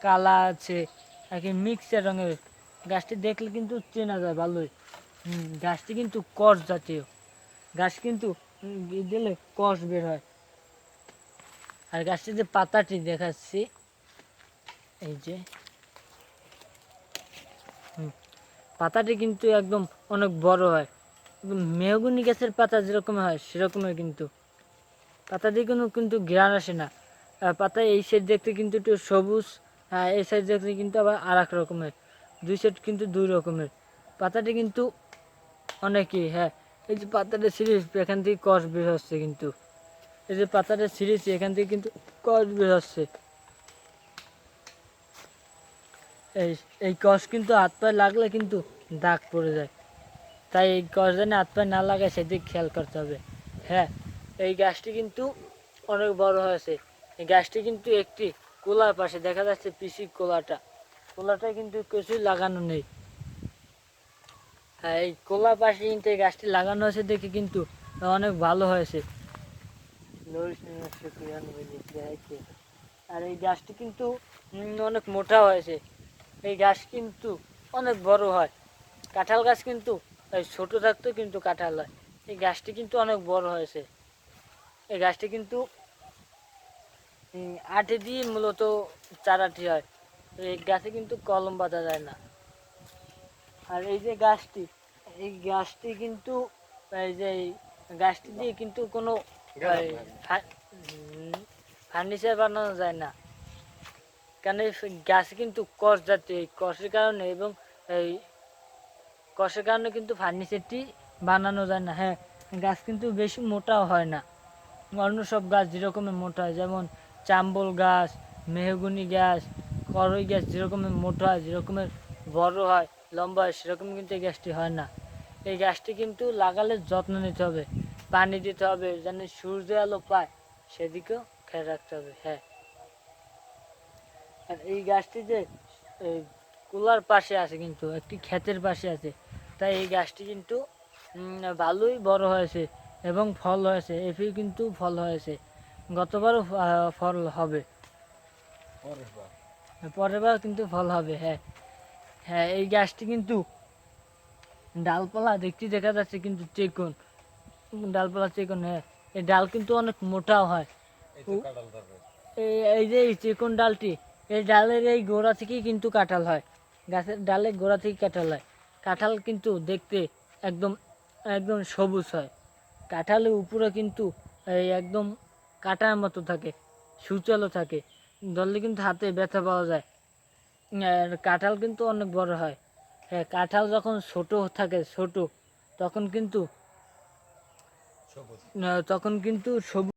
কালা আছে, আর কি মিক্সচার রঙের। গাছটি দেখলে কিন্তু চেনা যায় ভালোই। গাছটি কিন্তু কষ জাতীয় গাছ, কিন্তু দিলে কষ বের হয়। আর গাছটি যে পাতাটি দেখাচ্ছি, এই যে পাতাটি কিন্তু একদম অনেক বড় হয়। মেহগনি গাছের পাতা যেরকম হয় সেরকমই, কিন্তু পাতা দিয়ে কিন্তু ঘ্রাণ আসে না। পাতা এই সাইড দেখতে কিন্তু একটু সবুজ, এই সাইড দেখতে কিন্তু আবার আর এক রকমের, দুই সাইড কিন্তু দুই রকমের। পাতাটি কিন্তু অনেকই, হ্যাঁ এই যে পাতাটা সিরিজ, এখান থেকে কষ বের হচ্ছে, কিন্তু এই যে পাতাটা সিরিজ এখান থেকে কিন্তু কষ বের হচ্ছে। এই এই কষ কিন্তু হাত পায়ে লাগলে কিন্তু দাগ পড়ে যায়, তাই এই কষ যেন হাত পায়ে না লাগায় সেদিক খেয়াল করতে হবে। হ্যাঁ, এই গাছটি কিন্তু অনেক বড় হয়েছে। এই গাছটি কিন্তু একটি কোলার পাশে দেখা যাচ্ছে, পিসি কোলাটা কিন্তু কিছুই লাগানো নেই। হ্যাঁ, এই কোলার পাশে কিন্তু এই গাছটি লাগানো হয়েছে দেখে কিন্তু অনেক ভালো হয়েছে। আর এই গাছটি কিন্তু অনেক মোটা হয়েছে। এই গাছ কিন্তু অনেক বড় হয়। কাঁঠাল গাছ কিন্তু এই ছোট থাকতেও কিন্তু কাঁঠাল হয়। এই গাছটি কিন্তু অনেক বড় হয়েছে। এই গাছটি কিন্তু আঠি দিয়ে মূলত চারাটি হয়। এই গাছে কিন্তু কলম বাঁধা যায় না। আর এই যে গাছটি, এই গাছটি কিন্তু এই যে গাছটি দিয়ে কিন্তু কোনো ফার্নিচার বানানো যায় না, কারণ এই গাছ কিন্তু কষ জাতীয়। এই কষের কারণে এবং এই কষের কারণে কিন্তু ফার্নিচারটি বানানো যায় না। হ্যাঁ, গাছ কিন্তু বেশি মোটাও হয় না। অন্য সব গাছ যেরকমের মোটা হয়, যেমন চাম্বল গাছ, মেহগুনি গাছ, করই গাছ যেরকমের মোটা হয়, যেরকমের বড় হয়, লম্বা হয়, সেরকম কিন্তু এই গাছটি হয় না। এই গাছটি কিন্তু লাগালে যত্ন নিতে হবে, পানি দিতে হবে, যেন সূর্যের আলো পায় সেদিকেও খেয়াল রাখতে হবে। হ্যাঁ, আর এই গাছটি যে এই কুলার পাশে আছে, কিন্তু একটি ক্ষেতের পাশে আছে, তাই এই গাছটি কিন্তু ভালোই বড় হয়েছে এবং ফল হয়েছে। এফি কিন্তু ফল হয়েছে, গতবারও ফল হবে, পরের বার কিন্তু ফল হবে। হ্যাঁ হ্যাঁ, এই গাছটি কিন্তু ডালপালা দেখতে দেখা যাচ্ছে কিন্তু চিকন, ডালপালা চিকন। হ্যাঁ, এই ডাল কিন্তু অনেক মোটাও হয়। এই যে এই চিকন ডালটি, এই ডালের এই গোড়া থেকেই কিন্তু কাঁঠাল হয়। গাছের ডালের গোড়া থেকে কাঁঠাল হয়। কাঁঠাল কিন্তু দেখতে একদম একদম সবুজ হয়। কাঁঠালের উপরে কিন্তু এই একদম কাঁটার মতো থাকে, সুচালো থাকে, ধরলে কিন্তু হাতে ব্যথা পাওয়া যায়। আর কাঁঠাল কিন্তু অনেক বড় হয়। হ্যাঁ, কাঁঠাল যখন ছোট থাকে, তখন কিন্তু তখন কিন্তু সবুজ